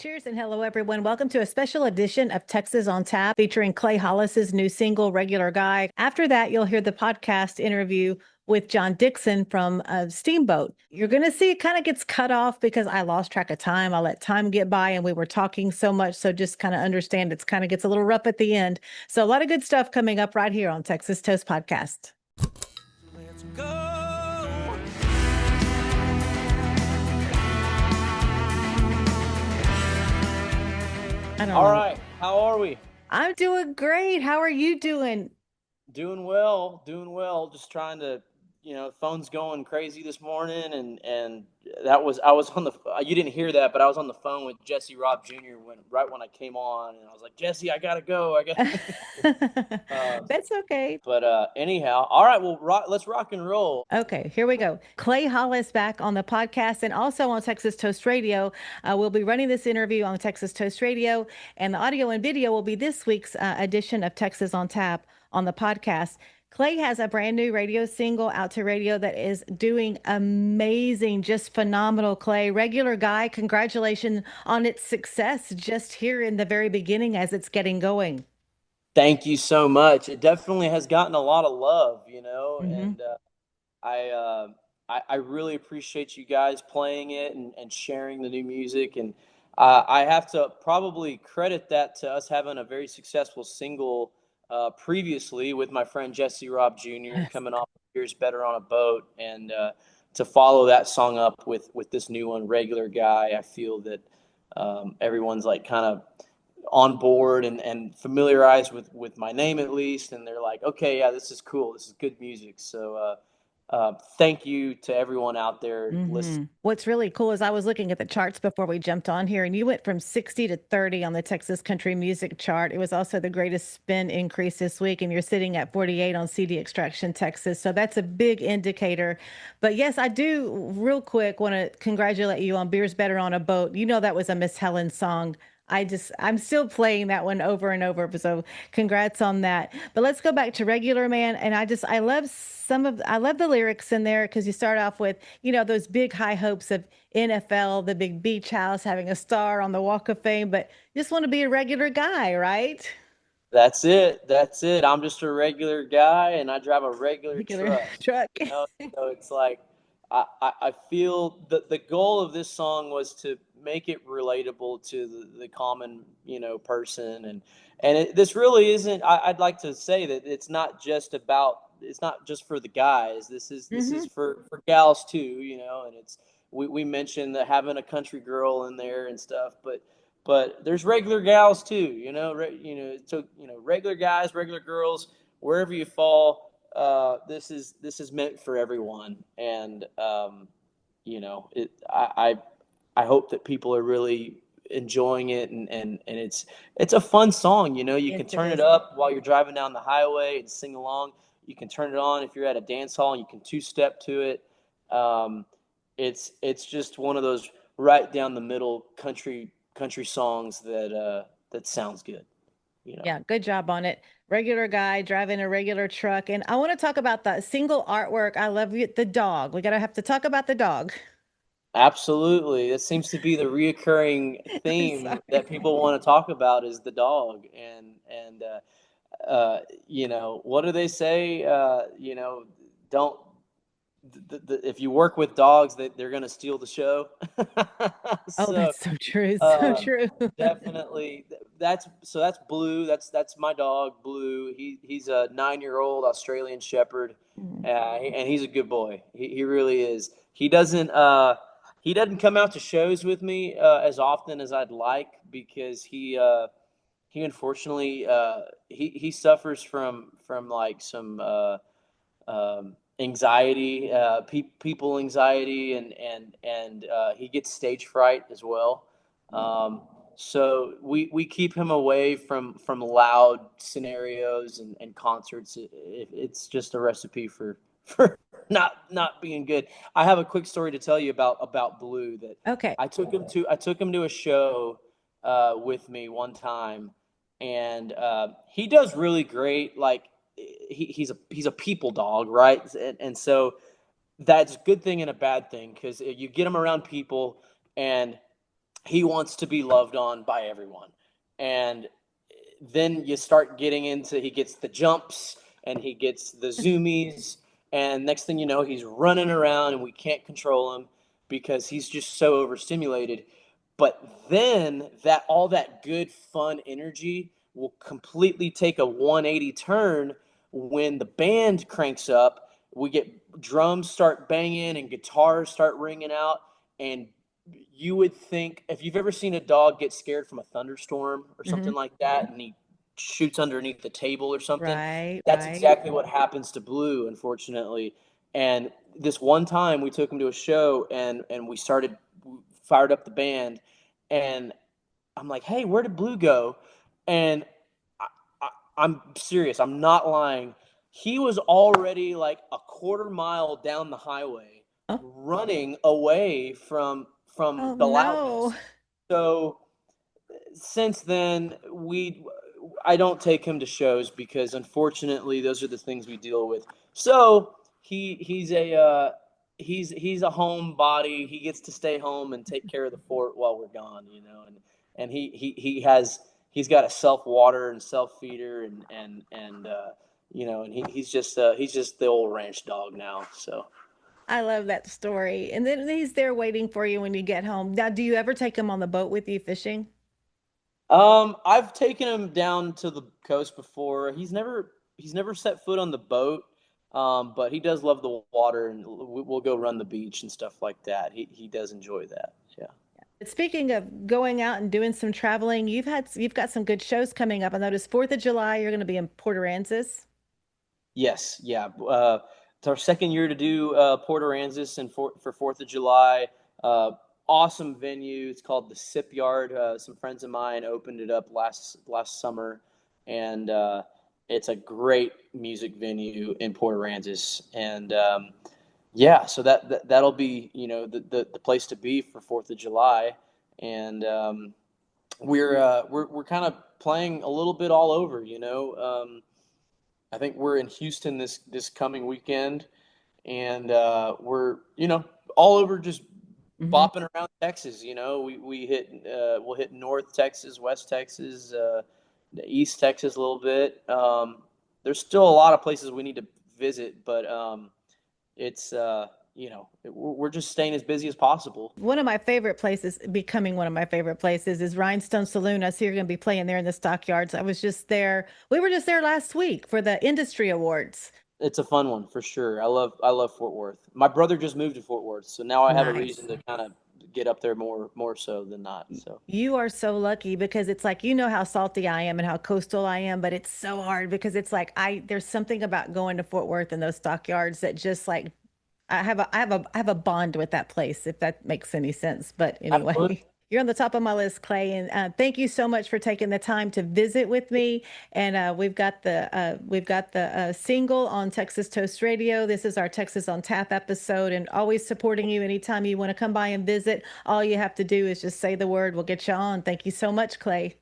Cheers and hello, everyone. Welcome to a special edition of Texas on Tap featuring Clay Hollis's new single, Regular Guy. After that, you'll hear the podcast interview with John Dickson from Steamboat. You're going to see it kind of gets cut off because I lost track of time. I let time get by and we were talking so much. So just kind of understand it's kind of gets a little rough at the end. So a lot of good stuff coming up right here on Texas Toast Podcast. Let's go. All right. How are we? I'm doing great. How are you doing? Doing well. Just trying to, phone's going crazy this morning, and I was on the. You didn't hear that, but I was on the phone with Jesse Robb Jr. right when I came on, and I was like, Jesse, I gotta go. That's okay. But anyhow, all right. Well, let's rock and roll. Okay, here we go. Clay Hollis back on the podcast and also on Texas Toast Radio. We'll be running this interview on Texas Toast Radio, and the audio and video will be this week's edition of Texas on Tap on the podcast. Clay has a brand new radio single out to radio that is doing amazing, just phenomenal, Clay. Regular Guy, congratulations on its success just here in the very beginning as it's getting going. Thank you so much. It definitely has gotten a lot of love, and I really appreciate you guys playing it and sharing the new music. And I have to probably credit that to us having a very successful single previously with my friend Jesse Robb Jr. coming off of Here's Better on a Boat. And to follow that song up with this new one, Regular Guy, I feel that everyone's like kind of on board and familiarized with my name at least, and they're like, okay, yeah, this is cool, this is good music. So thank you to everyone out there listening. What's really cool is I was looking at the charts before we jumped on here, and you went from 60 to 30 on the Texas country music chart. It was also the greatest spin increase this week, and you're sitting at 48 on CD Extraction Texas. So that's a big indicator. But yes, I do real quick want to congratulate you on Beer's Better on a Boat. You know, that was a Miss Helen song. I'm still playing that one over and over. So congrats on that. But let's go back to Regular Man. And I love the lyrics in there because you start off with, those big high hopes of NFL, the big beach house, having a star on the Walk of Fame, but you just want to be a regular guy, right? That's it. I'm just a regular guy, and I drive a regular Truck. So it's like I feel that the goal of this song was to make it relatable to the common person, and this really isn't. I'd like to say that it's not just for the guys. This is for gals too, and we mentioned that having a country girl in there and stuff, but there's regular gals too, so regular guys, regular girls, wherever you fall. This is meant for everyone, and I hope that people are really enjoying it, and it's a fun song. You can turn it up while you're driving down the highway and sing along. You can turn it on if you're at a dance hall and you can two-step to it. It's just one of those right down the middle country songs that sounds good. Yeah, good job on it. Regular guy driving a regular truck. And I want to talk about the single artwork. I love you, the dog. We gotta have to talk about the dog. Absolutely. That seems to be the reoccurring theme that people want to talk about is the dog. And what do they say? Don't if you work with dogs, they're going to steal the show. Oh, that's so true. So true. Definitely. That's Blue. That's my dog, Blue. He's a 9-year-old Australian Shepherd, and he's a good boy. He really is. He doesn't come out to shows with me as often as I'd like because he unfortunately he suffers from like some anxiety, people anxiety, and he gets stage fright as well. So we keep him away from loud scenarios and concerts. It's just a recipe for not being good. I have a quick story to tell you about Blue that Okay. I took him to a show with me one time, and he does really great. Like he's a people dog, right? And so that's a good thing and a bad thing because you get him around people and he wants to be loved on by everyone. And then you start getting into, he gets the jumps and he gets the zoomies, and next thing you know, he's running around and we can't control him because he's just so overstimulated. But then that all that good fun energy will completely take a 180 turn when the band cranks up. We get drums start banging and guitars start ringing out, and you would think, if you've ever seen a dog get scared from a thunderstorm or Hmm. something like that, and he shoots underneath the table or something, Right, that's right. exactly what happens to Blue, unfortunately. And this one time, we took him to a show, and we fired up the band, and I'm like, "Hey, where did Blue go?" And I, I'm serious. I'm not lying. He was already like a quarter mile down the highway, Oh, running away from oh the no. loudness. So since then, I don't take him to shows because unfortunately those are the things we deal with. So he's a homebody. He gets to stay home and take care of the fort while we're gone, and he's got a self water and self feeder, and he's just the old ranch dog now. So I love that story. And then he's there waiting for you when you get home. Now, do you ever take him on the boat with you fishing? I've taken him down to the coast before. He's never set foot on the boat, but he does love the water, and we'll go run the beach and stuff like that. He does enjoy that. Yeah. But speaking of going out and doing some traveling, you've got some good shows coming up. I noticed 4th of July, you're going to be in Port Aransas. Yes. Yeah. It's our second year to do Port Aransas and for Fourth of July. Uh, awesome venue. It's called the Sip Yard. Some friends of mine opened it up last summer, and it's a great music venue in Port Aransas. And yeah, so that'll be the place to be for Fourth of July, and we're kind of playing a little bit all over. I think we're in Houston this coming weekend, and we're all over, just Hmm. bopping around Texas. We'll hit North Texas, West Texas, East Texas a little bit. There's still a lot of places we need to visit, but it's we're just staying as busy as possible. One of my favorite places, becoming one of my favorite places, is Rhinestone Saloon. I see you're going to be playing there in the Stockyards. I was just there. We were just there last week for the industry awards. It's a fun one for sure. I love Fort Worth. My brother just moved to Fort Worth, so now I have a Nice. reason to kind of get up there more so than not. So You are so lucky because it's like, you know how salty I am and how coastal I am, but it's so hard because it's like there's something about going to Fort Worth and those stockyards that just like I have a bond with that place, if that makes any sense. But absolutely. anyway, you're on the top of my list, Clay, and thank you so much for taking the time to visit with me. And we've got the single on Texas Toast Radio. This is our Texas on Tap episode, and always supporting you anytime you want to come by and visit. All you have to do is just say the word. We'll get you on. Thank you so much, Clay.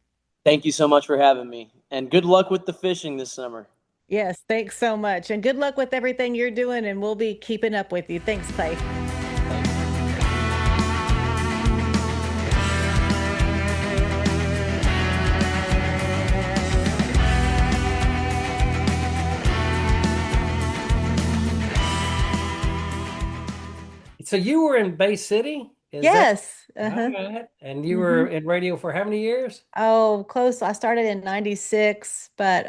Thank you so much for having me, and good luck with the fishing this summer. Yes, thanks so much, and good luck with everything you're doing. And we'll be keeping up with you. Thanks, Clay. Thanks. So you were in Bay City, is that Yes. Uh-huh. right? And you were Hmm. in radio for how many years? Oh, close. I started in 96, but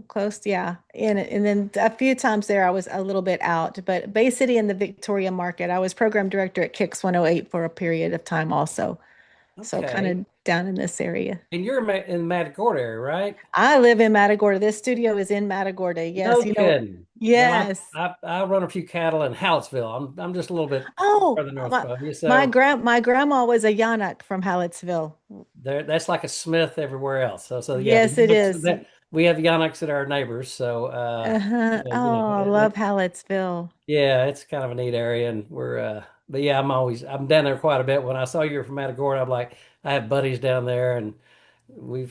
close, yeah. And then a few times there I was a little bit out, but Bay City in the Victoria market. I was program director at Kicks 108 for a period of time also. So kind Okay. of down in this area. And you're in Matagorda area, right? I live in Matagorda. This studio is in Matagorda. Yes, No kidding. Well, yes. I run a few cattle in Hallettsville. I'm just a little bit Oh, further north my from you. my So grand my grandma was a Yanak from Hallettsville. that's like a Smith everywhere else. So yeah, the Yes, it Yannicks is. that we have Yannicks that are our neighbors. So Uh-huh. Oh, I love Hallettsville. yeah, it's kind of a neat area, and but yeah, I'm down there quite a bit. When I saw you were from Matagorda, I'm like, I have buddies down there, and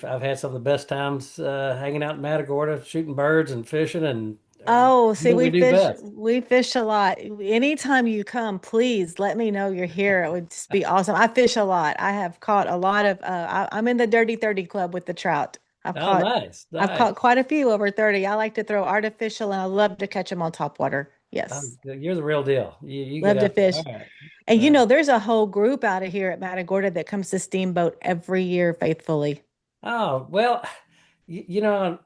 I've had some of the best times hanging out in Matagorda, shooting birds and fishing, and Oh, do see, what we do best. we fish a lot. Anytime you come, please let me know you're here. It would just be awesome. I fish a lot. I have caught a lot of I'm in the Dirty 30 Club with the trout. Oh, nice, I've caught nice. quite a few over 30. I like to throw artificial and I love to catch them on top water. Oh, Yes. you're the real deal. You get Love to out there. All fish. right. And Uh, there's a whole group out of here at Matagorda that comes to Steamboat every year faithfully. oh, well,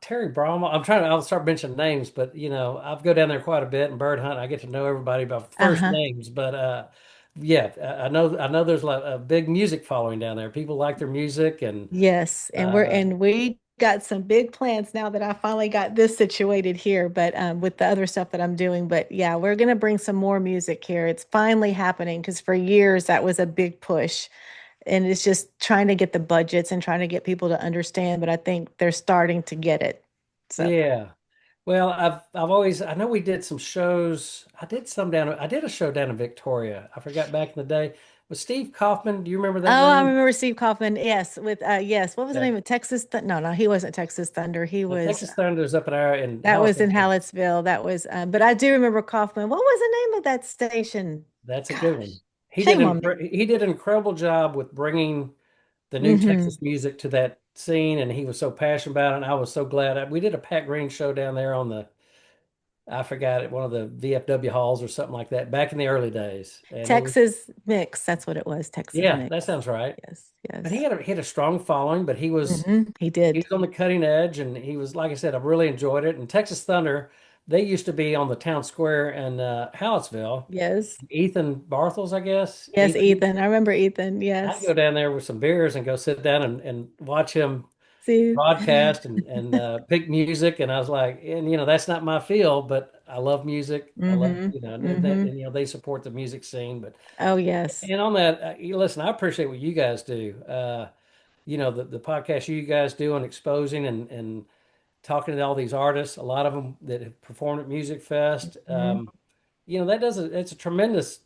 Terry Brahma, I'll start mentioning names, but I've go down there quite a bit and bird hunt. I get to know everybody by first Uh-huh. names, but yeah, I know there's a big music following down there. People like their music and Yes, uh, and we got some big plans now that I finally got this situated here, but with the other stuff that I'm doing. But yeah, we're gonna bring some more music here. It's finally happening because for years that was a big push, and it's just trying to get the budgets and trying to get people to understand. But I think they're starting to get it. So, yeah. Well, I know we did some shows. I did a show down in Victoria. I forgot back in the day. Was Steve Kaufman, do you remember that oh, I name? remember Steve Kaufman. Yes, with yes, what was the Yeah. name of Texas? No, no, he wasn't Texas Thunder. He The was. Texas Thunder's up in our in That was in Hallettsville. Hallettsville. That was, but I do remember Kaufman. What was the name of that station? That's a good one. Gosh, shame on me. He did an incredible job with bringing the new Hmm. Texas music to that scene, and he was so passionate about it. And I was so glad. We did a Pat Green show down there on I forgot it, one of the VFW halls or something like that back in the early days, and it was Texas Mix. That's what it was. Texas yeah, that Mix. sounds right. Yes, But yes. he had a strong following, but He he did. was on the cutting edge, and he was like I said, I really enjoyed it. And Texas Thunder, they used to be on the town square in Hallettsville. Yes. Ethan Bartels, I guess. Yes, Ethan, Ethan. I remember Ethan. I'd go Yes. down there with some beers and go sit down and watch him See. broadcast and pick music. And I was like, and that's not my field, but I love music. I love, Hmm. and Hmm. they support the music scene. But Oh, yes. and on that, listen, I appreciate what you guys do. The podcast you guys do on exposing and talking to all these artists, a lot of them that have performed at Music Fest. Hmm. It's a tremendous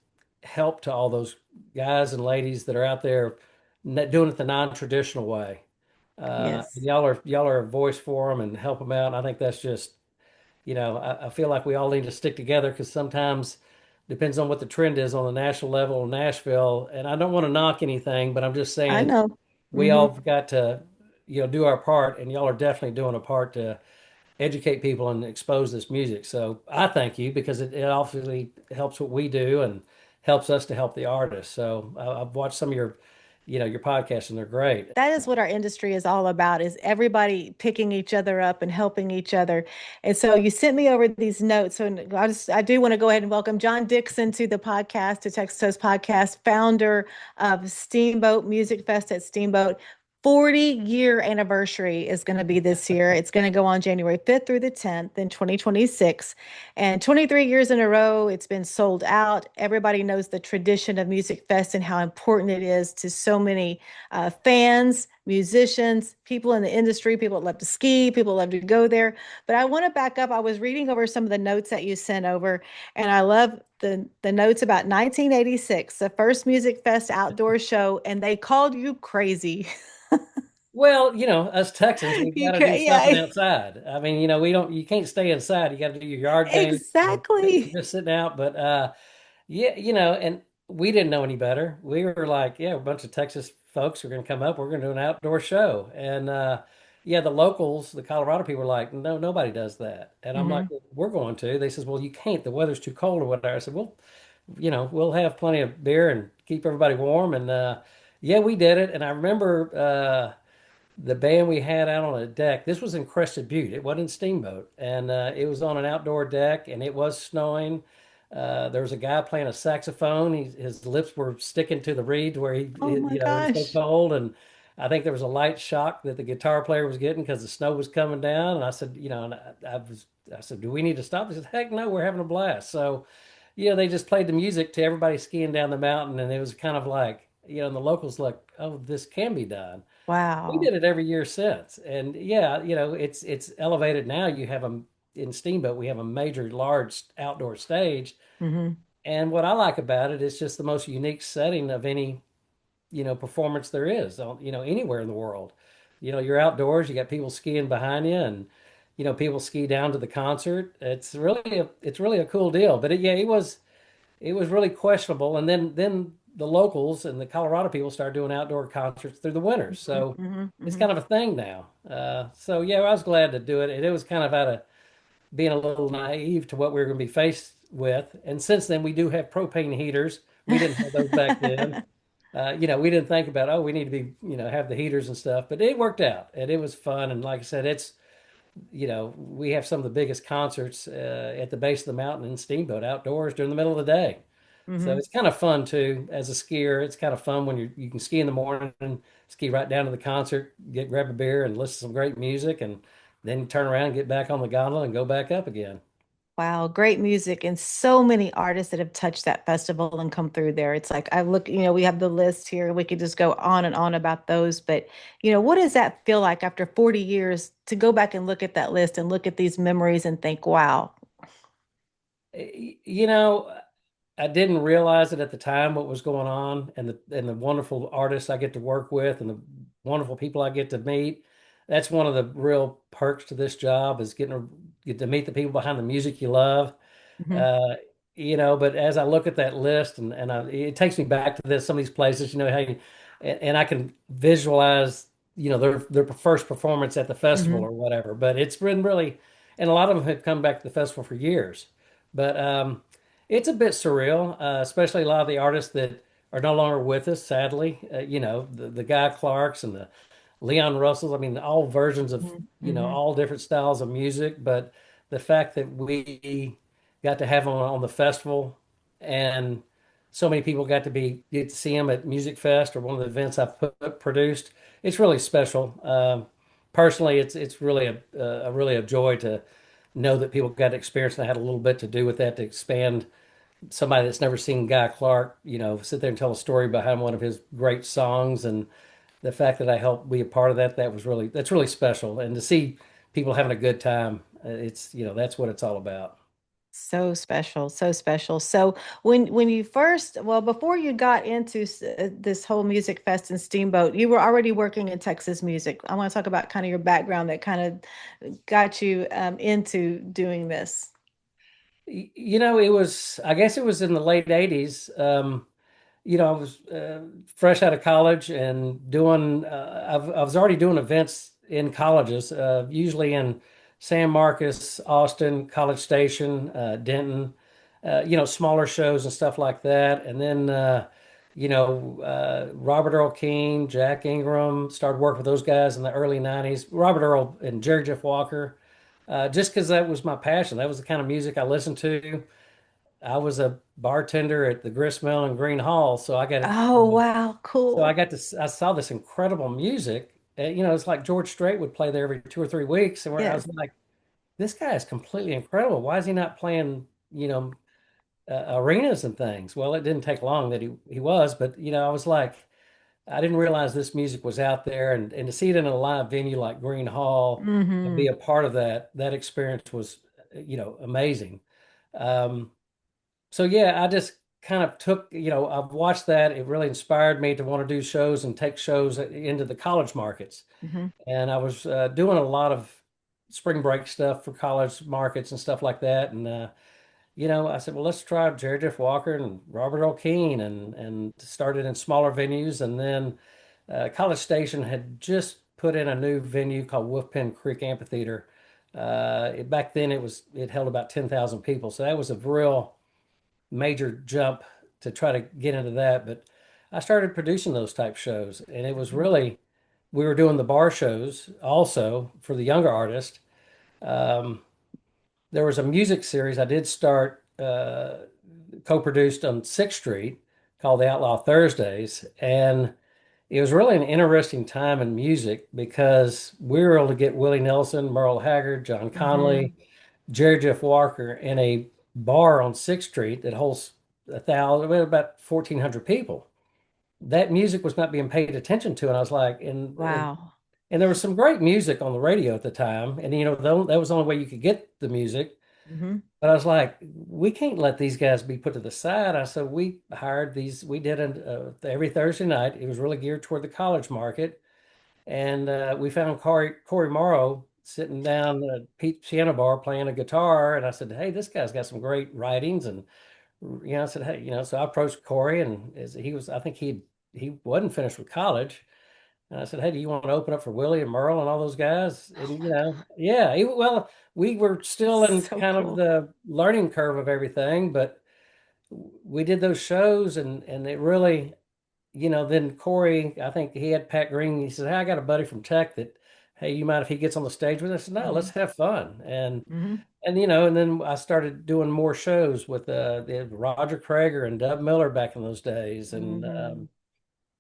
help to all those guys and ladies that are out there doing it the non-traditional way. And Yes. y'all are a voice for them and help them out. And I think that's just, I feel like we all need to stick together because sometimes depends on what the trend is on the national level in Nashville. And I don't want to knock anything, but I'm just I saying know. we Hmm. all have got to, do our part, and y'all are definitely doing a part to educate people and expose this music. So I thank you because it obviously helps what we do and helps us to help the artists. So I've watched some of your podcasts and they're great. That is what our industry is all about, is everybody picking each other up and helping each other. And so you sent me over these notes. So I do want to go ahead and welcome John Dickson to the podcast, to Texas Toast Podcast, founder of Steamboat Music Fest at Steamboat. 40-year anniversary is going to be this year. It's going to go on January 5th through the 10th in 2026. And 23 years in a row, it's been sold out. Everybody knows the tradition of Music Fest and how important it is to so many fans, musicians, people in the industry, people that love to ski, people that love to go there. But I want to back up. I was reading over some of the notes that you sent over, and I love the notes about 1986, the first Music Fest outdoor show, and they called you crazy. Well, us Texans, we've got to do something Yeah, outside. I mean, you can't stay inside. You got to do your yard games. exactly. Just sitting out. But yeah, and we didn't know any better. We were like, yeah, a bunch of Texas folks are going to come up. We're going to do an outdoor show. And yeah, the locals, the Colorado people were like, no, nobody does that. And I'm like, Hmm. well, we're going to. They says, well, you can't. The weather's too cold or whatever. I said, well, we'll have plenty of beer and keep everybody warm. And yeah, we did it. And I remember the band we had out on a deck. This was in Crested Butte. It wasn't Steamboat, and it was on an outdoor deck, and it was snowing. There was a guy playing a saxophone. His lips were sticking to the reed where Oh my it was so gosh. cold, and I think there was a light shock that the guitar player was getting because the snow was coming down. And I said, and I said, do we need to stop? He said, heck no, we're having a blast. So, they just played the music to everybody skiing down the mountain, and it was kind of like, and the locals like, oh, this can be done. We Wow. did it every year since. And yeah, it's elevated now. You have in Steamboat, we have a major large outdoor stage. Hmm. And what I like about it is just the most unique setting of any, performance there is on, anywhere in the world. You're outdoors, you got people skiing behind you and people ski down to the concert. It's really a cool deal. But yeah, it was really questionable. And then the locals and the Colorado people started doing outdoor concerts through the winters. So Hmm. it's Hmm. kind of a thing now. So yeah, I was glad to do it. And it was kind of out of being a little naive to what we were going to be faced with. And since then, we do have propane heaters. We didn't have those back then. We didn't think about, oh, we need to have the heaters and stuff, but it worked out and it was fun. And like I said, we have some of the biggest concerts at the base of the mountain in Steamboat outdoors during the middle of the day. So Hmm. it's kind of fun too. As a skier, it's kind of fun when you can ski in the morning and ski right down to the concert, grab a beer and listen to some great music, and then you turn around and get back on the gondola and go back up again. Wow, great music and so many artists that have touched that festival and come through there. It's like I look, we have the list here. We could just go on and on about those, but what does that feel like after 40 years to go back and look at that list and look at these memories and think, wow. You know, I didn't realize it at the time what was going on, and the wonderful artists I get to work with and the wonderful people I get to meet. That's one of the real perks to this job is get to meet the people behind the music you love. Hmm. Uh, but as I look at that list it takes me back to some of these places, how and I can visualize, their first performance at the festival Hmm. or whatever. But it's been really, and a lot of them have come back to the festival for years. But it's a bit surreal, especially a lot of the artists that are no longer with us, sadly. The Guy Clarks and the Leon Russells. I mean, all versions of, Hmm. all different styles of music. But the fact that we got to have them on the festival, and so many people get to see them at MusicFest or one of the events I've produced. It's really special. Personally, it's really a joy to know that people got to experience, and I had a little bit to do with that to expand. Somebody that's never seen Guy Clark, sit there and tell a story behind one of his great songs, and the fact that I helped be a part of that's really special. And to see people having a good time, that's what it's all about. So special, so special. So when you first, well, before you got into this whole music fest and Steamboat, you were already working in Texas music. I want to talk about kind of your background that kind of got you into doing this. I guess it was in the late 80s. I was fresh out of college and I was already doing events in colleges, usually in San Marcos, Austin, College Station, Denton, smaller shows and stuff like that. And then, Robert Earl Keen, Jack Ingram, started working with those guys in the early 90s. Robert Earl and Jerry Jeff Walker, just because that was my passion. That was the kind of music I listened to. I was a bartender at the Gristmill in Green Hall, so Oh, wow, I cool. got to, I saw this incredible music. It's like George Strait would play there every 2 or 3 weeks, and where I was Yes. like, this guy is completely incredible. Why is he not playing, arenas and things? Well, it didn't take long that he was, but I was like, I didn't realize this music was out there, and to see it in a live venue like Green Hall and be Hmm. a part of that experience was, amazing. Um, so yeah, I just kind of I've watched that. It really inspired me to want to do shows and take shows into the college markets. Hmm. And I was doing a lot of spring break stuff for college markets and stuff like that. And I said, well, let's try Jerry Jeff Walker and Robert O'Keen, and started in smaller venues. And then College Station had just put in a new venue called Wolfpen Creek Amphitheater. Back then it held about 10,000 people, so that was a real major jump to try to get into that. But I started producing those type shows, and it was really, we were doing the bar shows also for the younger artists. Um, there was a music series I did start, co-produced on 6th Street called the Outlaw Thursdays, and it was really an interesting time in music because we were able to get Willie Nelson, Merle Haggard, John Conley, Hmm. Jerry Jeff Walker in a bar on 6th Street that holds 1,000, well, about 1,400 people. That music was not being paid attention to, and I was like, Wow. and there was some great music on the radio at the time, and that was the only way you could get the music. Hmm. But I was like, we can't let these guys be put to the side. I said we hired these. We did it every Thursday night. It was really geared toward the college market, and we found Corey Morrow sitting down at a piano bar playing a guitar, and I said, "Hey, this guy's got some great writings." And I said, "Hey, so I approached Corey, and he was, I think he wasn't finished with college." And I said, "Hey, do you want to open up for Willie and Merle and all those guys?" And yeah, well, we were still in So kind of cool. the learning curve of everything, but we did those shows, and it really, then Corey, I think he had Pat Green. He said, "Hey, I got a buddy from Tech that, hey, you mind if he gets on the stage with us?" I said, "No, let's Hmm. have fun." Hmm. And then I started doing more shows with the Roger Krager and Dub Miller back in those days, and Hmm.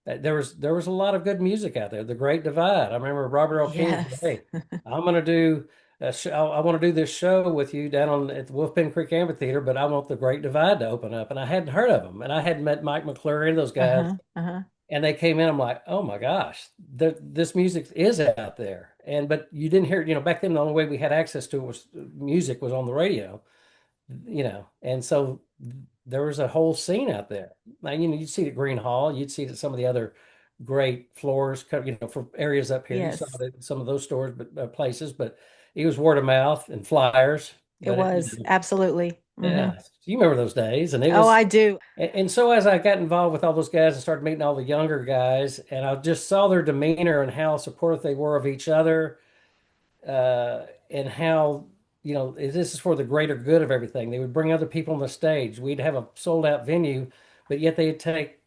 there was a lot of good music out there. The Great Divide. I remember Robert Earl Keen said, Yes. "Hey, I'm going to do I want to do this show with you down at the Wolfpen Creek Amphitheater, but I want the Great Divide to open up." And I hadn't heard of them, and I hadn't met Mike McClure, those guys, Uh-huh. Uh-huh. and they came in. I'm like, "Oh my gosh, this music is out there." But you didn't hear it. Back then the only way we had access to it was music was on the radio. And so there was a whole scene out there. Now, you'd see it at Green Hall, you'd see it at some of the other great floors, for areas up here. You saw Yes, it at some of those stores, but places, but it was word of mouth and flyers. it But was. Absolutely. Hmm. yeah, you remember those days, and it Oh, was. I do. And so as I got involved with all those guys and started meeting all the younger guys, and I just saw their demeanor and how supportive they were of each other, and how this is for the greater good of everything. They would bring other people on the stage. We'd have a sold out venue, but yet they'd take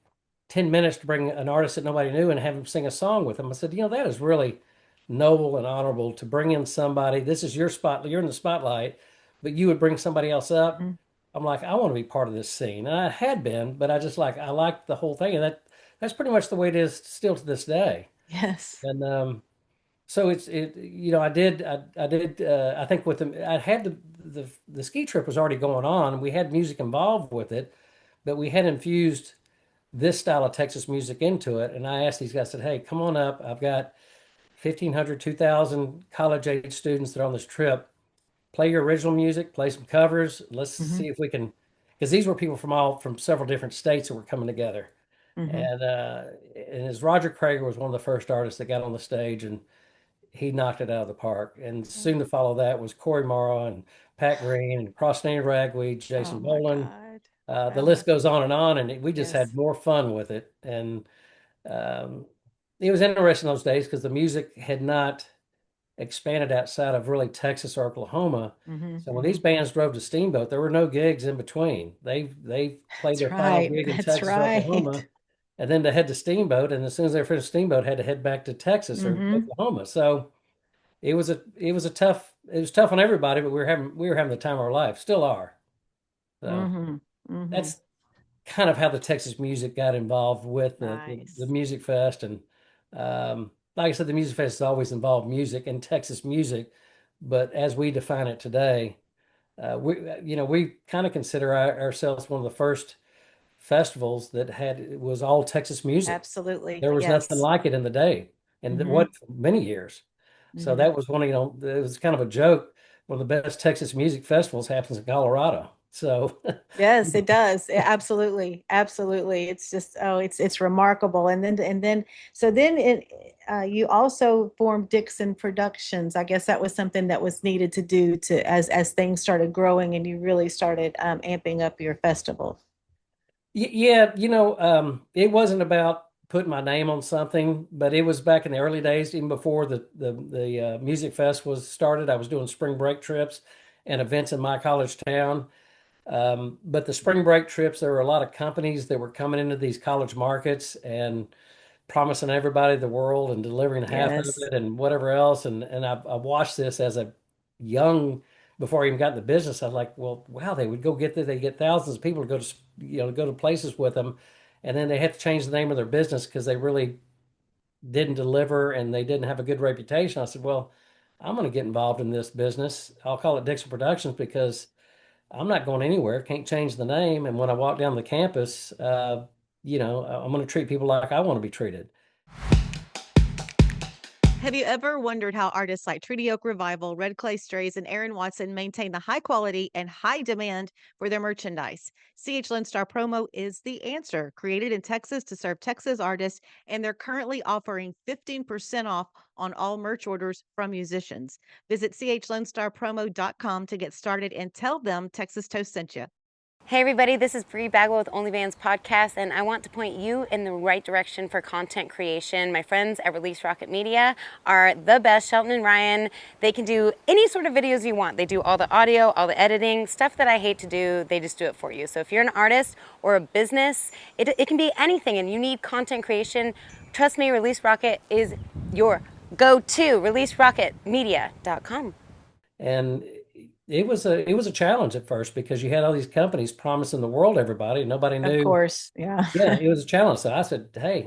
10 minutes to bring an artist that nobody knew and have them sing a song with them. I said, that is really noble and honorable to bring in somebody. This is your spot. You're in the spotlight, but you would bring somebody else up. Hmm. I'm like, I want to be part of this scene. And I had been, but I liked the whole thing. And that's pretty much the way it is still to this day. Yes. And so I think with them I had the ski trip was already going on. We had music involved with it, but we had infused this style of Texas music into it. And I asked these guys, I said, "Hey, come on up. I've got 1,500, 2,000 college age students that are on this trip. Play your original music, play some covers. Let's Hmm. see if we can," because these were people from several different states that were coming together. Hmm. And as Roger Krager was one of the first artists that got on the stage, and he knocked it out of the park. And soon to follow that was Corey Morrow and Pat Green and Crossney Ragweed, Oh Jason my Boland. God. The Oh, list goes on, and we just had yes. more fun with it. And um, it was interesting those days because the music had not expanded outside of really Texas or Oklahoma. Hmm. So when Hmm. these bands drove to Steamboat, there were no gigs in between. They played That's their final right. gig in That's Texas or right. Oklahoma, and then to head to Steamboat. And as soon as they finished Steamboat, had to head back to Texas or Hmm. Oklahoma. So it was tough on everybody, but we were having the time of our life, still are. So Hmm. Hmm. that's kind of how the Texas music got involved with the Nice. Music Fest. And like I said, the Music Fest has always involved music and Texas music, but as we define it today, we kind of consider ourselves one of the first festivals that had it was all Texas music. Absolutely. There was nothing Yes. like it in the day, and Hmm. what for many years. So Hmm. that was it was kind of a joke. One of the best Texas music festivals happens in Colorado. So Yes, it does. Absolutely. Absolutely. It's just, oh, it's remarkable. So then you also formed Dickson Productions. I guess that was something that was needed to do as things started growing and you really started amping up your festival. Yeah, it wasn't about putting my name on something, but it was back in the early days, even before the Music Fest was started. I was doing spring break trips and events in my college town. But the spring break trips, there were a lot of companies that were coming into these college markets and promising everybody the world and delivering half of Yes. it and whatever else. And I watched this as a young, before I even got in the business. I was like, well, wow, they would go get there. They get thousands of people to go to, go to places with them. And then they had to change the name of their business because they really didn't deliver and they didn't have a good reputation. I said, well, I'm going to get involved in this business. I'll call it Dixon Productions because I'm not going anywhere. Can't change the name. And when I walk down the campus, I'm going to treat people like I want to be treated. Have you ever wondered how artists like Treaty Oak Revival, Red Clay Strays, and Aaron Watson maintain the high quality and high demand for their merchandise? CH Lone Star Promo is the answer. Created in Texas to serve Texas artists, and they're currently offering 15% off on all merch orders from musicians. Visit chlonestarpromo.com to get started and tell them Texas Toast sent you. Hey everybody, this is Bree Bagwell with OnlyVans Podcast, and I want to point you in the right direction for content creation. My friends at Release Rocket Media are the best, Shelton and Ryan. They can do any sort of videos you want. They do all the audio, all the editing, stuff that I hate to do, they just do it for you. So if you're an artist or a business, it can be anything and you need content creation, trust me, Release Rocket is your go-to, releaserocketmedia.com. And it was a challenge at first because you had all these companies promising the world to everybody, and nobody Of knew. course. Yeah. Yeah, it was a challenge. So I said, "Hey,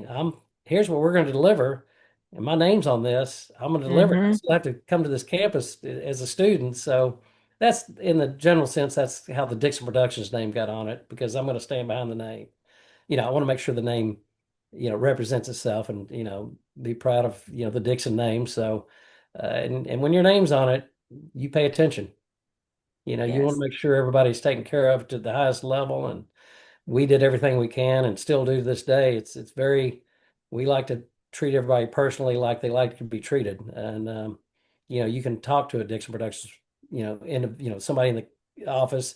here's what we're going to deliver, and my name's on this. I'm going to deliver it. I Hmm. still have to come to this campus as a student." So that's in the general sense. That's how the Dickson Productions name got on it because I'm going to stand behind the name. I want to make sure the name, represents itself and be proud of the Dickson name. So, and when your name's on it, you pay attention. You want to Yes. make sure everybody's taken care of to the highest level, and we did everything we can and still do to this day. It's very, we like to treat everybody personally like they like to be treated. And you can talk to a Dixon Productions, somebody in the office,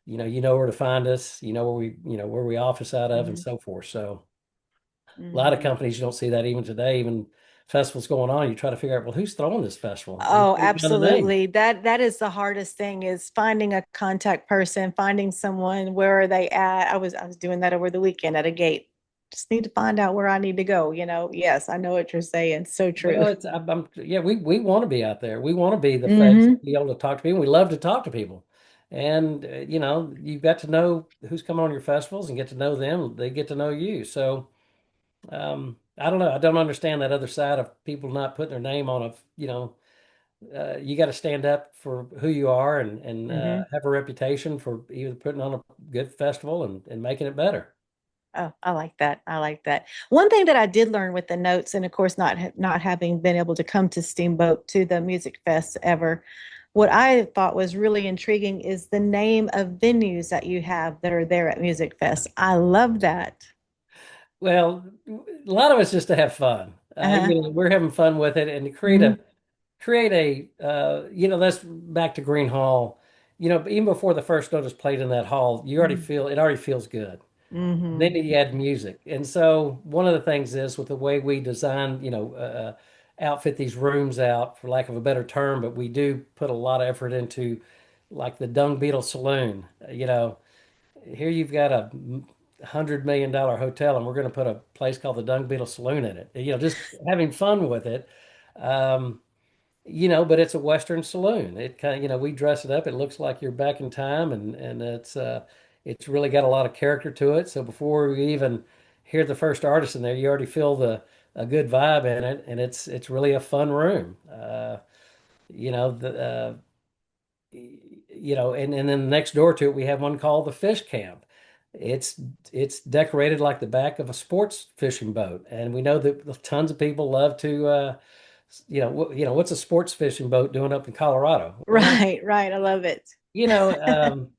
where to find us, where we office out of and Hmm. so forth. So a lot of Hmm. companies, you don't see that even today, even festivals going on, you try to figure out, well, who's throwing this festival? And Oh, you know the name. absolutely. That is the hardest thing is finding a contact person, finding someone, where are they at? I was doing that over the weekend at a gate. Just need to find out where I need to go, you know. Yes, I know what you're saying. So true. Well, yeah, we want to be out there. We want to be the face, Hmm. be able to talk to people. We love to talk to people. And, you've got to know who's coming on your festivals and get to know them. They get to know you. So, I don't know. I don't understand that other side of people not putting their name on you got to stand up for who you are and Hmm. have a reputation for either putting on a good festival and making it better. Oh, I like that. I like that. One thing that I did learn with the notes, and of course, not having been able to come to Steamboat to the Music Fest ever, what I thought was really intriguing is the name of venues that you have that are there at Music Fest. I love that. Well, a lot of it's just to have fun. Uh-huh. We're having fun with it and to Hmm. create a that's back to Green Hall. Even before the first note is played in that hall, you already feel it already feels good. Hmm. Then you add music, and so one of the things is with the way we design, outfit these rooms out, for lack of a better term, but we do put a lot of effort into like the Dung Beetle Saloon. Here you've got $100 million hotel, and we're going to put a place called the Dung Beetle Saloon in it. Just having fun with it. Um, but it's a Western saloon. It kind of, we dress it up. It looks like you're back in time, and it's really got a lot of character to it. So before we even hear the first artist in there, you already feel a good vibe in it, and it's really a fun room. You know the and then next door to it, we have one called the Fish Camp. It's it's decorated like the back of a sports fishing boat, and we know that tons of people love to. What's a sports fishing boat doing up in Colorado? Well, Right, right. I love it. you know, um,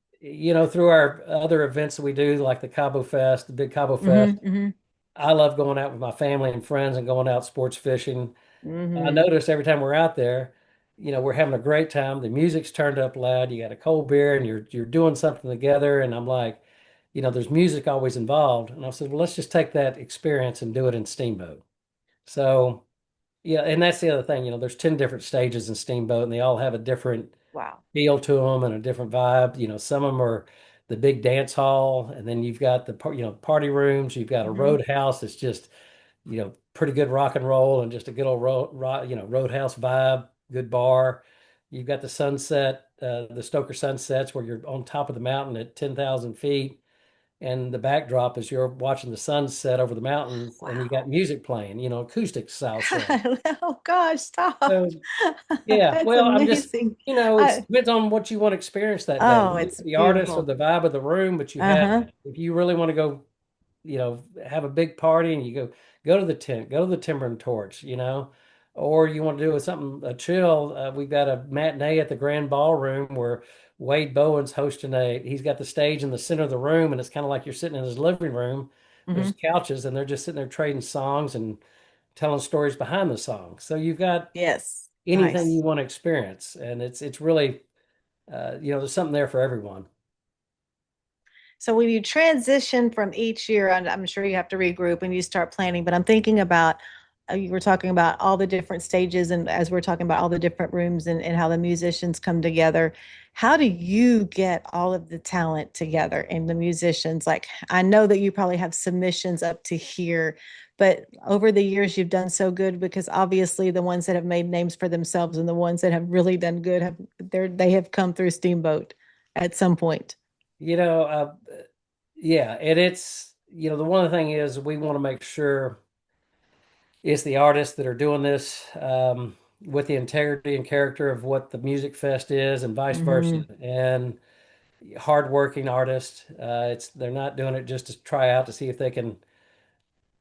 through our other events that we do, like the Cabo Fest, the big Cabo Fest, Hmm. Hmm. I love going out with my family and friends and going out sports fishing. I Hmm. notice every time we're out there, we're having a great time. The music's turned up loud. You got a cold beer and you're doing something together. And I'm like, there's music always involved. And I said, well, let's just take that experience and do it in Steamboat. So yeah, and that's the other thing. There's 10 different stages in Steamboat, and they all have a different Wow. feel to them and a different vibe. Some of them are the big dance hall, and then you've got the party rooms. You've got a Hmm. roadhouse that's just pretty good rock and roll and just a good old roadhouse vibe, good bar. You've got the sunset, the Stoker sunsets where you're on top of the mountain at 10,000 feet. And the backdrop is you're watching the sunset over the mountains and you got Wow. music playing, acoustic style set. Oh gosh, stop. So yeah, That's well, I'm just, amazing. it depends on what you want to experience that day. Oh, Maybe it's the artist or beautiful. the vibe of the room, but you have, Uh-huh. if you really want to go, have a big party and you go to the tent, go to the Timber and Torch, or you want to do something chill. We've got a matinee at the Grand Ballroom where Wade Bowen's hosting he's got the stage in the center of the room, and it's kind of like you're sitting in his living room. There's Hmm. couches, and they're just sitting there trading songs and telling stories behind the songs. So you've got Yes. anything you Nice. want to experience, and it's really, there's something there for everyone. So when you transition from each year, and I'm sure you have to regroup and you start planning, but I'm thinking about you were talking about all the different stages, and as we're talking about all the different rooms and how the musicians come together. How do you get all of the talent together and the musicians? Like, I know that you probably have submissions up to here, but over the years you've done so good because obviously the ones that have made names for themselves and the ones that have really done good they have come through Steamboat at some point. You know, yeah, and it's the one thing is we want to make sure it's the artists that are doing this with the integrity and character of what the Music Fest is, and vice versa. Hmm. And hardworking artists, they're not doing it just to try out to see if they can,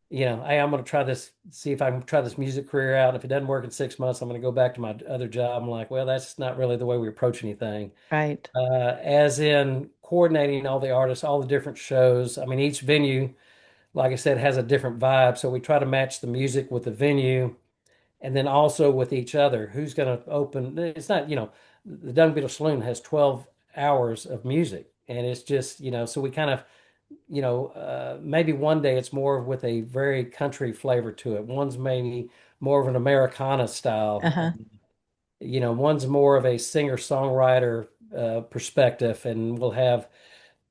hey, I'm going to try this, see if I can try this music career out. If it doesn't work in 6 months, I'm going to go back to my other job. I'm like, well, that's not really the way we approach anything. Right. As in coordinating all the artists, all the different shows. I mean, each venue, like I said, has a different vibe. So we try to match the music with the venue and then also with each other. Who's going to open? It's not, the Dung Beetle Saloon has 12 hours of music. And it's just, so we kind of, maybe one day it's more with a very country flavor to it. One's maybe more of an Americana style. Uh-huh. One's more of a singer-songwriter perspective, and we'll have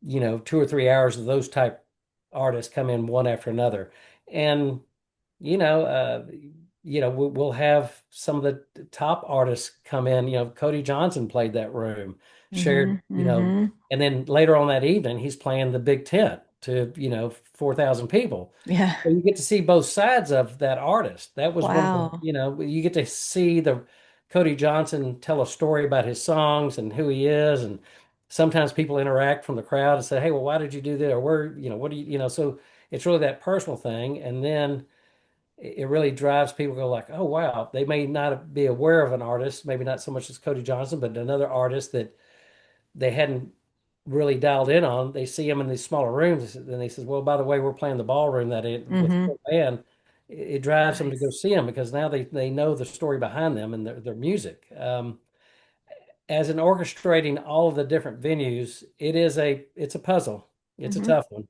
2 or 3 hours of those type artists come in one after another. And you know uh we'll have some of the top artists come in. Cody Johnson played that room, Hmm. shared, Hmm. and then later on that evening he's playing the big tent to 4,000 people. Yeah. So you get to see both sides of that artist. That was one of the, Wow. you get to see the Cody Johnson tell a story about his songs and who he is. And sometimes people interact from the crowd and say, hey, well, why did you do that? Or where, what do so it's really that personal thing. And then it really drives people to go like, oh, wow, they may not be aware of an artist, maybe not so much as Cody Johnson, but another artist that they hadn't really dialed in on. They see him in these smaller rooms, and they says, "Well, by the way, we're playing the ballroom with the Hmm. full band." It drives them to go Nice. see him because now they know the story behind them and their music. As in orchestrating all of the different venues, it's a puzzle. It's a Hmm. tough one,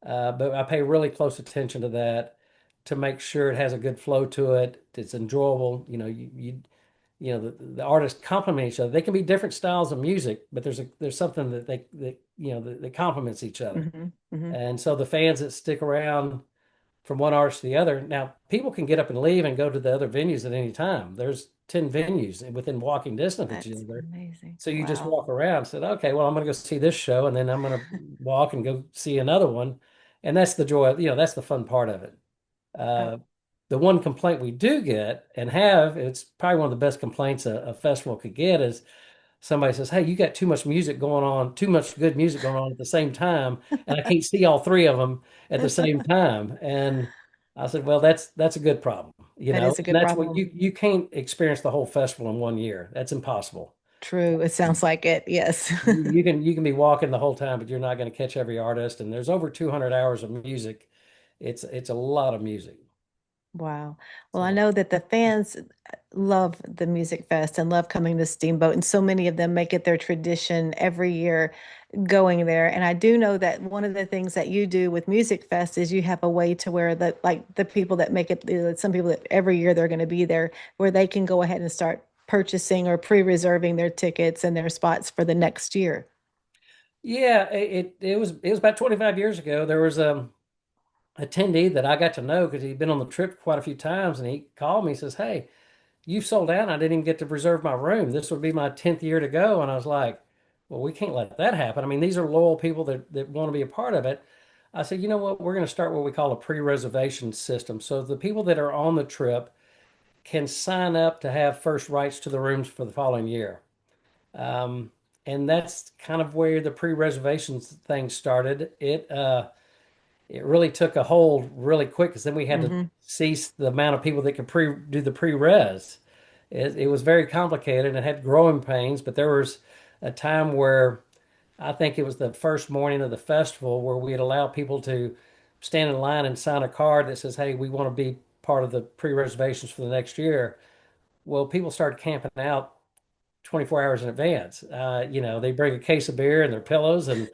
but I pay really close attention to that to make sure it has a good flow to it. It's enjoyable. The artists complement each other. They can be different styles of music, but there's something that complements each other. Hmm. Hmm. And so the fans that stick around from one artist to the other, now people can get up and leave and go to the other venues at any time. There's 10 venues within walking distance of each That's other. amazing. So you just Wow. walk around and said, okay, well, I'm going to go see this show, and then I'm going to walk and go see another one. And that's the joy, that's the fun part of it. Oh. Uh, the one complaint we do get and have, it's probably one of the best complaints a festival could get, is somebody says, hey, you got too much music going on, too much good music going on at the same time, and I can't see all three of them at the same time. And I said, well, that's a good problem, That is a and good that's what problem. you can't experience the whole festival in one year. That's impossible. True. It sounds like it. Yes. You can be walking the whole time, but you're not going to catch every artist. And there's over 200 hours of music. It's a lot of music. Wow. Well, I So. know that the fans love the Music Fest and love coming to Steamboat, and so many of them make it their tradition every year going there. And I do know that one of the things that you do with Music Fest is you have a way to where the people that make it, some people that every year they're going to be there, where they can go ahead and start purchasing or pre-reserving their tickets and their spots for the next year. Yeah, it was about 25 years ago. There was attendee that I got to know because he'd been on the trip quite a few times, and he called me and says, "Hey, you sold out. And I didn't even get to reserve my room. This would be my 10th year to go." And I was like, "Well, we can't let that happen. I mean, these are loyal people that want to be a part of it." I said, "You know what? We're going to start what we call a pre-reservation system. So the people that are on the trip can sign up to have first rights to the rooms for the following year." Um, and that's kind of where the pre-reservations thing started. it really took a hold really quick because then we had to Mm-hmm. cease the amount of people that could do the pre-res. It was very complicated and it had growing pains, but there was a time where I think it was the first morning of the festival where we'd allow people to stand in line and sign a card that says, "Hey, we want to be part of the pre-reservations for the next year." Well, people started camping out 24 hours in advance. They bring a case of beer and their pillows, and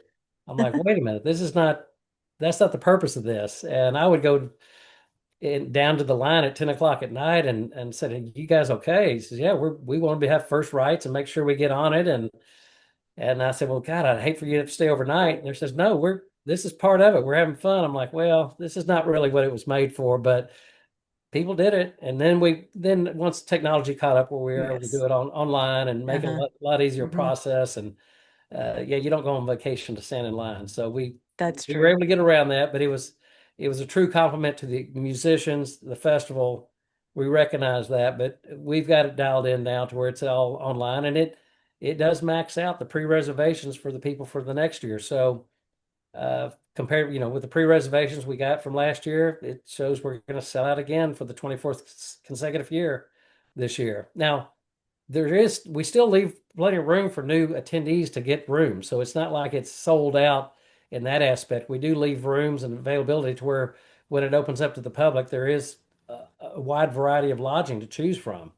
I'm like, wait a minute, that's not the purpose of this. And I would go down to the line at 10 o'clock at night and said, "Hey, you guys okay?" He says, "Yeah, we want to have first rights and make sure we get on it." And I said, "Well, God, I'd hate for you to stay overnight." And they says, "No, this is part of it. We're having fun." I'm like, "Well, this is not really what it was made for," but people did it. And then once technology caught up where we were able to Yes. do it online and make it a Uh-huh. lot easier Mm-hmm. process. And yeah, you don't go on vacation to stand in line. So That's we were true. able to get around that, but it was a true compliment to the musicians, the festival. We recognize that, but we've got it dialed in now to where it's all online, and it does max out the pre-reservations for the people for the next year. So compared, with the pre-reservations we got from last year, it shows we're going to sell out again for the 24th consecutive year this year. Now, we still leave plenty of room for new attendees to get rooms. So it's not like it's sold out in that aspect. We do leave rooms and availability to where when it opens up to the public, there is a wide variety of lodging to choose from.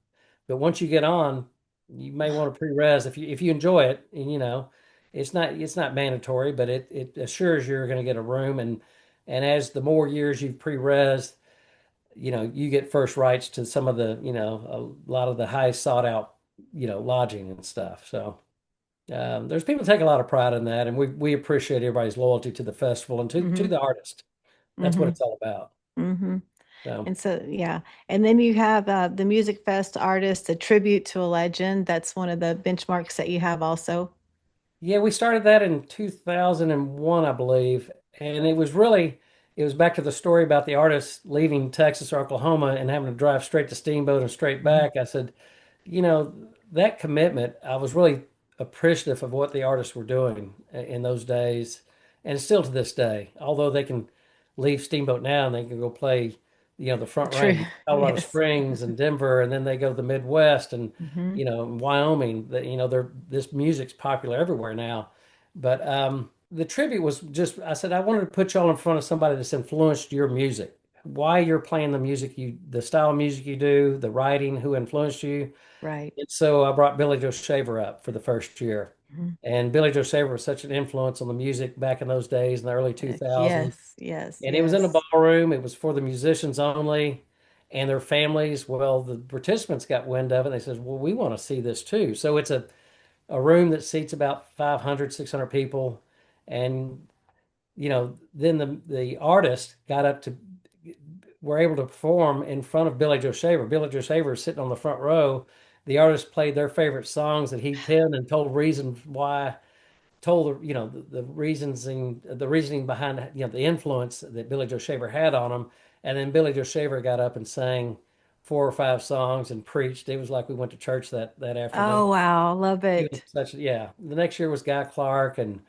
But once you get on, you may want to pre-res if you enjoy it. And it's not mandatory, but it assures you're going to get a room. And as the more years you've pre-res, you get first rights to some of the, a lot of the high sought out, lodging and stuff. So there's people take a lot of pride in that, and we appreciate everybody's loyalty to the festival and to Mm-hmm. the artist. That's what Mm-hmm. it's all about. Mm-hmm. So And so, yeah. And then you have the Music Fest artist, a tribute to a legend. That's one of the benchmarks that you have also. yeah, we started that in 2001, I believe, and it was back to the story about the artist leaving Texas or Oklahoma and having to drive straight to Steamboat and straight Mhm. back. I said, you know, that commitment, I was really appreciative of what the artists were doing in those days, and still to this day. Although they can leave Steamboat now and they can go play, the Front True. Range, Colorado Yes. Springs and Denver, and then they go to the Midwest and Hmm. Wyoming. That this music's popular everywhere now. But the tribute was just, I said I wanted to put y'all in front of somebody that's influenced your music, why you're playing the style of music you do, the writing, who influenced you. Right. And so I brought Billy Joe Shaver up for the first year. Mhm. And Billy Joe Shaver was such an influence on the music back in those days in the early 2000s. Yes. Yes. And it was in a Yes. ballroom. It was for the musicians only and their families. Well, the participants got wind of it. And they said, well, we want to see this too. So it's a room that seats about 500, 600 people. And, then the artist got up to were able to perform in front of Billy Joe Shaver. Billy Joe Shaver is sitting on the front row. The artist played their favorite songs that he penned and told reasons why, told the reasoning behind the influence that Billy Joe Shaver had on him. And then Billy Joe Shaver got up and sang 4 or 5 songs and preached. It was like we went to church that afternoon. Oh, wow. Love It was it. yeah. The next year was Guy Clark, and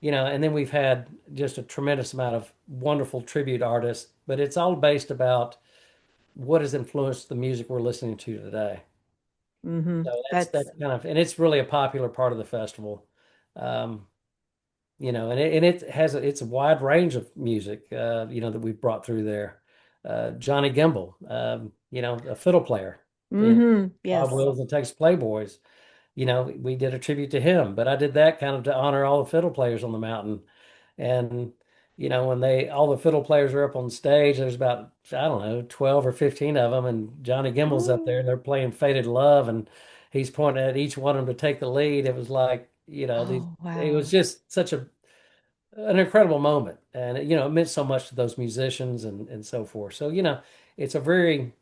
then we've had just a tremendous amount of wonderful tribute artists. But it's all based about what has influenced the music we're listening to today. Hmm. So that's That's, kind of, and it's really a popular part of the festival. Um, and it has it's a wide range of music, that we've brought through there. Johnny Gimble, a fiddle player in Bob yes. Wills and Texas Playboys. We did a tribute to him, but I did that kind of to honor all the fiddle players on the mountain. And, when all the fiddle players are up on stage, there's about, I don't know, 12 or 15 of them. And Johnny Gimble's up there and Ooh. they're playing Faded Love. And he's pointing at each one of them to take the lead. It was like, Oh, it was wow. just such an incredible moment. And, it meant so much to those musicians and so forth. So, it's a very,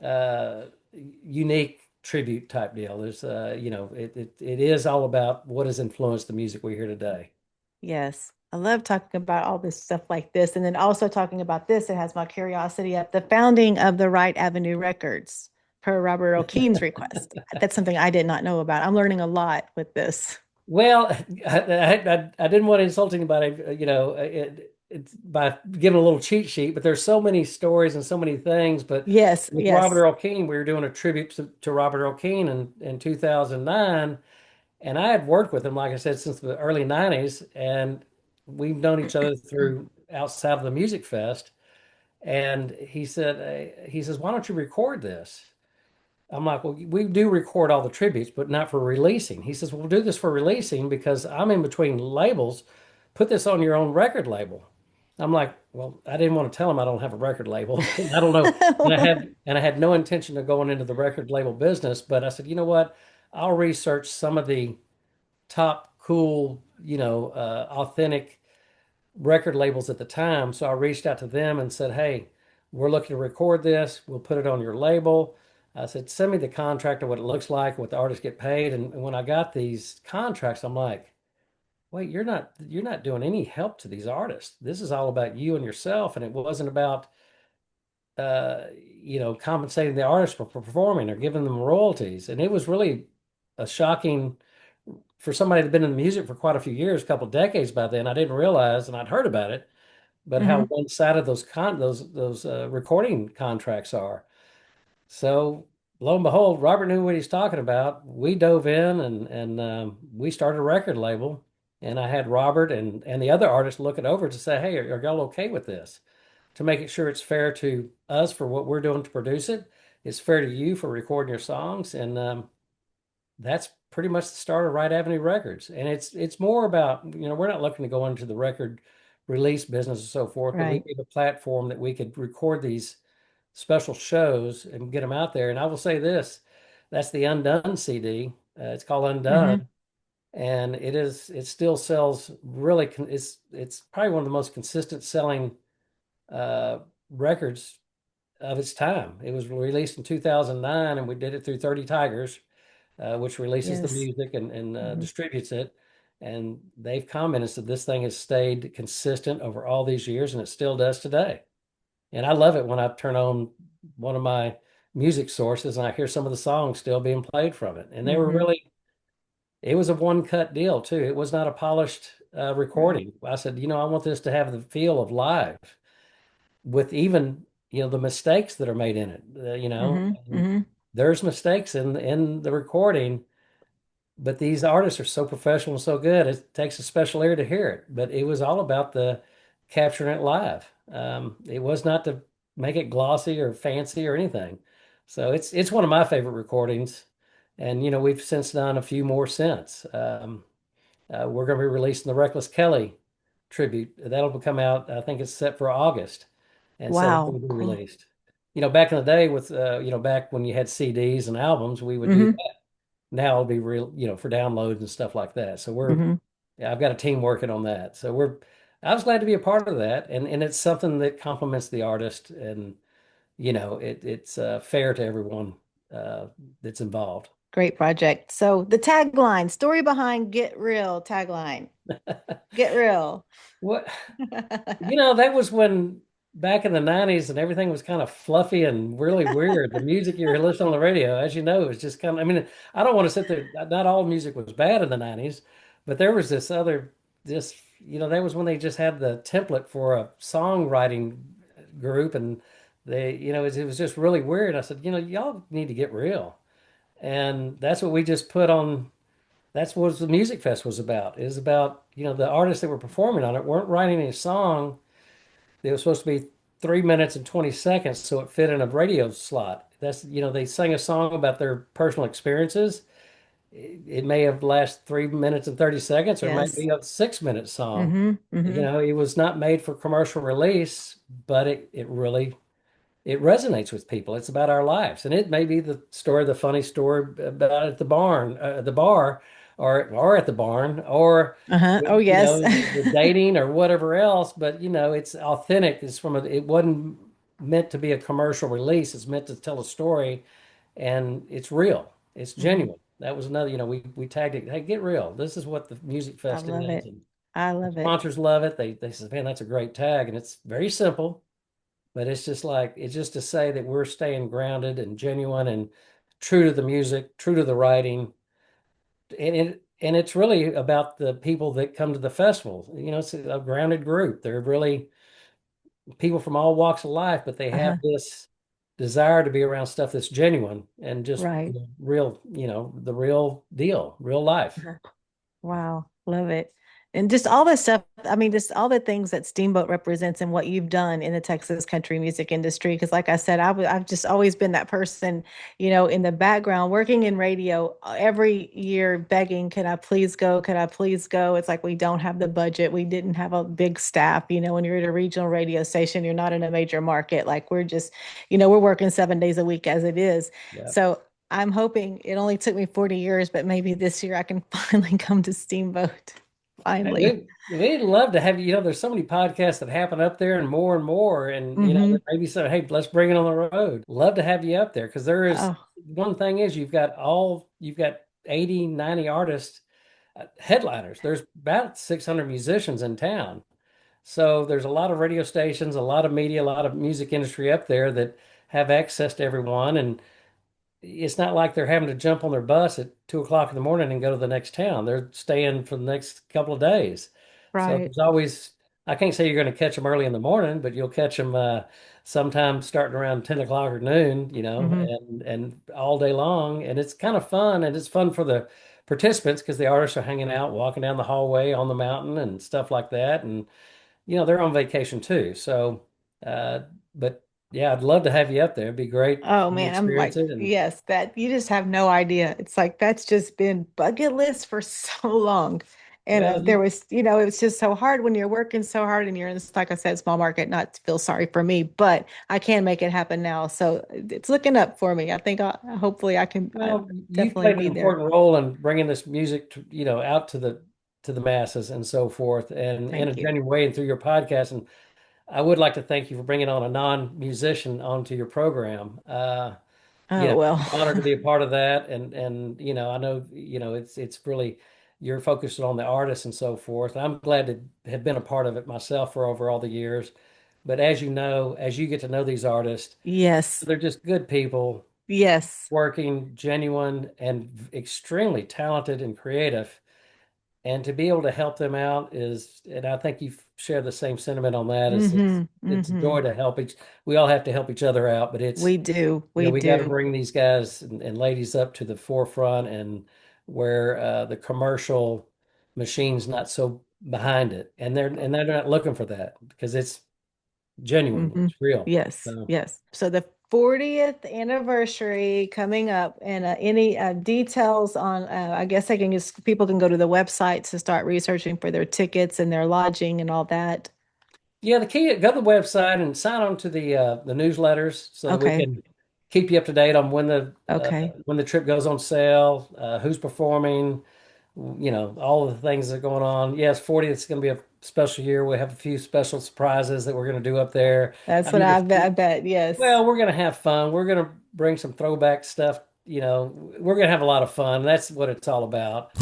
uh, unique tribute type deal. There's, it is all about what has influenced the music we hear today. Yes. I love talking about all this stuff like this. And then also talking about this, it has my curiosity up. The founding of the Wright Avenue Records per Robert O'Keefe's request. That's something I did not know about. I'm learning a lot with this. Well, I didn't want to insult anybody. it's by giving a little cheat sheet, but there's so many stories and so many things. But Yes, with Robert yes. Earl Keen, we were doing a tribute to Robert Earl Keen in 2009. And I had worked with him, like I said, since the early 90s. And we've known each other through outside of the Music Fest. And he says, why don't you record this? I'm like, well, we do record all the tributes, but not for releasing. He says, well, we'll do this for releasing because I'm in between labels. Put this on your own record label. I'm like, well, I didn't want to tell him I don't have a record label. I don't know. And I had no intention of going into the record label business, but I said, you know what? I'll research some of the top cool, authentic record labels at the time. So I reached out to them and said, hey, we're looking to record this. We'll put it on your label. I said, send me the contract of what it looks like, what the artists get paid. And when I got these contracts, I'm like, wait, you're not doing any help to these artists. This is all about you and yourself. And it wasn't about compensating the artists for performing or giving them royalties. And it was really a shocking for somebody that'd been in the music for quite a few years, a couple of decades by then. I didn't realize, and I'd heard about it, but how Hmm. one-sided those recording contracts are. So lo and behold, Robert knew what he's talking about. We dove in and we started a record label. And I had Robert and the other artists look it over to say, hey, are y'all okay with this? To make it sure it's fair to us for what we're doing to produce it. It's fair to you for recording your songs. And that's pretty much the start of Right Avenue Records. And it's more about, we're not looking to go into the record release business and so forth, but we Right. need a platform that we could record these special shows and get them out there. And I will say this, that's the Undone CD. It's called Hmm. Undone. And it still sells really, it's probably one of the most consistent selling uh, records of its time. It was released in 2009 and we did it through 30 Tigers, which releases the Yes. music and Hmm. distributes it. And they've commented that this thing has stayed consistent over all these years and it still does today. And I love it when I turn on one of my music sources and I hear some of the songs still being played from it. And they were Hmm. really, it was a one cut deal too. It was not a polished Right. recording. I said, I want this to have the feel of live with even, the mistakes that are made in it, Hmm. and Hmm. there's mistakes in the recording, but these artists are so professional and so good. It takes a special ear to hear it, but it was all about the capturing it live. It was not to make it glossy or fancy or anything. So it's one of my favorite recordings, and we've since done a few more since. We're going to be releasing the Reckless Kelly tribute. That'll come out. I think it's set for August, and so that will Wow. be Cool. released. Back in the day with back when you had CDs and albums, we would do Hmm. that. Now it'll be real, for downloads and stuff like that. So Hmm. yeah, I've got a team working on that. So I was glad to be a part of that, and it's something that complements the artist, and it's fair to everyone that's involved. Great project. So the tagline, story behind Get Real tagline. Get real. What that was when back in the 90s and everything was kind of fluffy and really weird. The music you were listening on the radio, as you know, was just kind of, I mean, I don't want to sit there, not all music was bad in the 90s, but there was this, that was when they just had the template for a songwriting group and it was just really weird. I said, y'all need to get real. And that's what we just put on. That's what the Music Fest was about. It was about, the artists that were performing on it weren't writing a song that was supposed to be 3 minutes and 20 seconds, so it fit in a radio slot. That's, they sang a song about their personal experiences. It may have lasted 3 minutes and 30 seconds, or it might Yes. be a 6 minute song. Hmm. Hmm. It was not made for commercial release, but it really it resonates with people. It's about our lives, and it may be the story, the funny story about at the barn, the bar, or at the barn, or Uh-huh. Oh, yes. the dating or whatever else. But it's authentic. It's it wasn't meant to be a commercial release. It's meant to tell a story, and it's real. It's Hmm. genuine. That was another. We tagged it. Hey, get real. This is what the Music I Fest love is, it. and I the love it. sponsors love it. They said, man, that's a great tag, and it's very simple. But it's just to say that we're staying grounded and genuine and true to the music, true to the writing. And and it's really about the people that come to the festival. It's a grounded group. They're really people from all walks of life, but they have Uh-huh. this desire to be around stuff that's genuine and just Right. real, the real deal, real life. Uh-huh. Wow, love it. And just all the stuff, I mean, just all the things that Steamboat represents and what you've done in the Texas country music industry. Because, like I said, I've just always been that person, in the background, working in radio every year, begging, can I please go? Can I please go? It's like we don't have the budget. We didn't have a big staff. When you're at a regional radio station, you're not in a major market. Like we're just, we're working 7 days a week as it is. Yeah. So, I'm hoping it only took me 40 years, but maybe this year I can finally come to Steamboat. And Finally. we'd love to have you. There's so many podcasts that happen up there and more and more. And, Hmm. maybe say, hey, let's bring it on the road. Love to have you up there because there is Oh, one thing is you've got 80, 90 artists, headliners. There's about 600 musicians in town. So there's a lot of radio stations, a lot of media, a lot of music industry up there that have access to everyone. And it's not like they're having to jump on their bus at 2 o'clock in the morning and go to the next town. They're staying for the next couple of days. So right. there's always, I can't say you're going to catch them early in the morning, but you'll catch them sometime starting around 10 o'clock or noon, Hmm. and all day long. And it's kind of fun. And it's fun for the participants because the artists are hanging out, walking down the hallway on the mountain and stuff like that. And they're on vacation too. So, uh, but yeah, I'd love to have you up there. It'd be great Oh to man, I'm experience like, it. And yes, that you just have no idea. It's like that's just been bucket list for so long. And well, there was, it was just so hard when you're working so hard and you're in this, like I said, small market, not to feel sorry for me, but I can make it happen now. So it's looking up for me. I think hopefully I you've definitely played an be there. important role in bringing this music out to the masses and so forth, and in a Thank you. genuine way, and through your podcast. And I would like to thank you for bringing on a non-musician onto your program. Oh, well. I'm honored to be a part of that, and I know it's really you're focused on the artists and so forth. I'm glad to have been a part of it myself for over all the years. But as you get to know these artists, Yes. they're just good people, Yes. working, genuine, and extremely talented and creative. And to be able to help them out and I think you share the same sentiment on that, is Mm-hmm. it's a Mm-hmm. joy to help we all have to help each other out, but it's, We do. We we got to do. bring these guys and ladies up to the forefront and where the commercial machine's not so behind it. And they're not looking for that because it's genuine, Hmm. it's real. Yes, So yes. So the 40th anniversary coming up, and any details on, I guess people can go to the website to start researching for their tickets and their lodging and all that. yeah, the key, go to the website and sign on to the newsletters so that we Okay, can keep you up to date on okay. when the trip goes on sale, who's performing, all the things that are going on. Yes, 40th is going to be a special year. We have a few special surprises that we're going to do up there. That's I what mean, I bet. Yes. well, we're going to have fun. We're going to bring some throwback stuff. We're going to have a lot of fun. That's what it's all about.